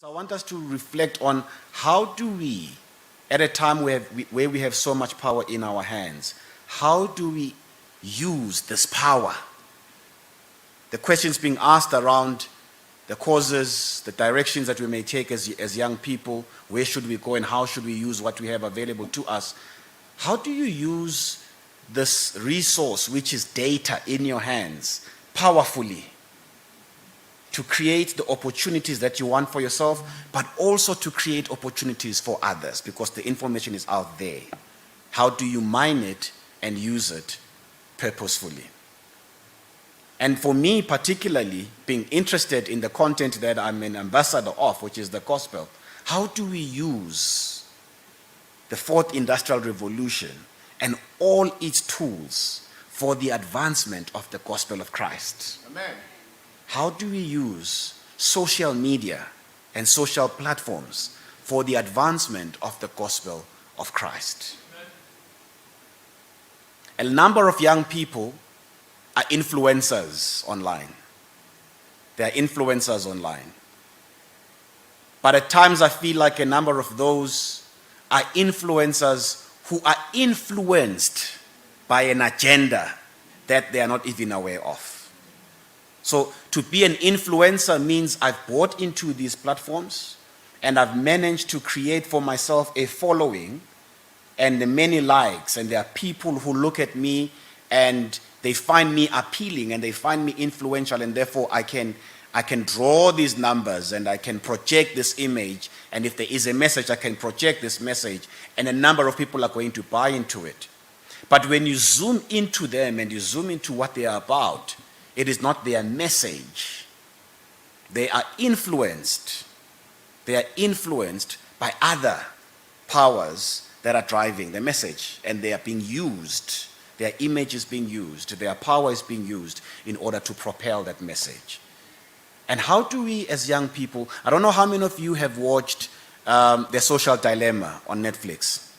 I want us to reflect on how do we, at a time where we have so much power in our hands, how do we use this power? The questions being asked around the causes, the directions that we may take as young people, where should we go and how should we use what we have available to us? How do you use this resource, which is data in your hands, powerfully to create the opportunities that you want for yourself, but also to create opportunities for others because the information is out there? How do you mine it and use it purposefully? And for me, particularly, being interested in the content that I'm an ambassador of, which is the gospel, how do we use the fourth industrial revolution and all its tools for the advancement of the gospel of Christ? Amen. How do we use social media and social platforms for the advancement of the gospel of Christ? Amen. A number of young people are influencers online. They are influencers online. But at times I feel like a number of those are influencers who are influenced by an agenda that they are not even aware of. So to be an influencer means I've bought into these platforms and I've managed to create for myself a following and many likes, and there are people who look at me and they find me appealing and they find me influential, and therefore I can draw these numbers and I can project this image, and if there is a message I can project this message, and a number of people are going to buy into it. But when you zoom into them and you zoom into what they are about, it is not their message. They are influenced. They are influenced by other powers that are driving the message, and they are being used. Their image is being used. Their power is being used in order to propel that message. And how do we, as young people, I don't know how many of you have watched The Social Dilemma on Netflix.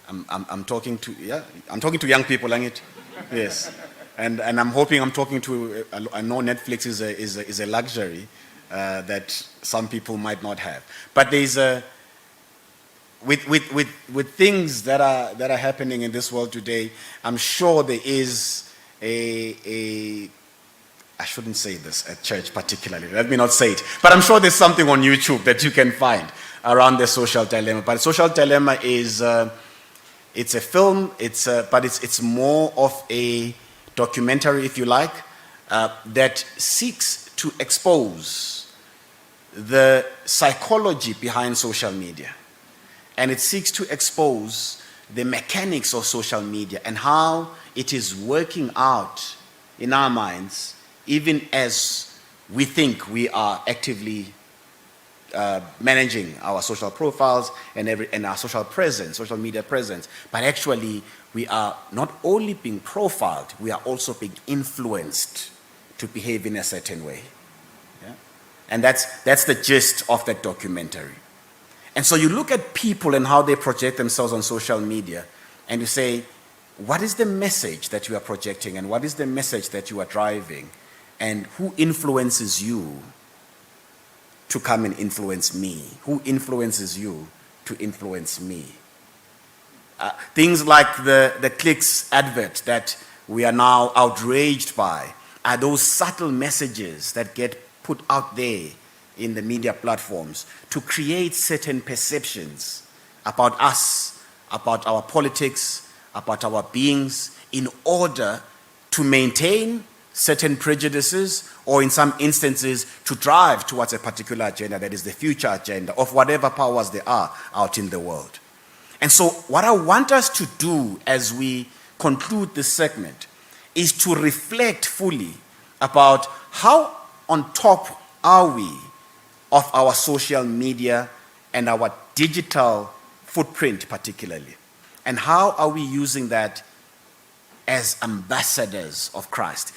I'm talking to young people, ain't it? Yes, and I'm hoping I'm talking to. I know Netflix is a luxury that some people might not have, but there's with things that are happening in this world today. I'm sure there is I shouldn't say this at church particularly. Let me not say it, but I'm sure there's something on YouTube that you can find around The Social Dilemma. But Social Dilemma is. It's a film, but it's more of a documentary, if you like, that seeks to expose the psychology behind social media. And it seeks to expose the mechanics of social media and how it is working out in our minds, even as we think we are actively managing our social profiles and our social media presence, but actually we are not only being profiled, we are also being influenced to behave in a certain way. Yeah? And that's the gist of that documentary. And so you look at people and how they project themselves on social media, and you say, what is the message that you are projecting, and what is the message that you are driving, and who influences you to come and influence me? Who influences you to influence me? Things like the clicks advert that we are now outraged by are those subtle messages that get put out there in the media platforms to create certain perceptions about us, about our politics, about our beings, in order to maintain certain prejudices, or in some instances to drive towards a particular agenda that is the future agenda of whatever powers there are out in the world. And so what I want us to do as we conclude this segment is to reflect fully about how on top are we of our social media and our digital footprint particularly, and how are we using that as ambassadors of Christ.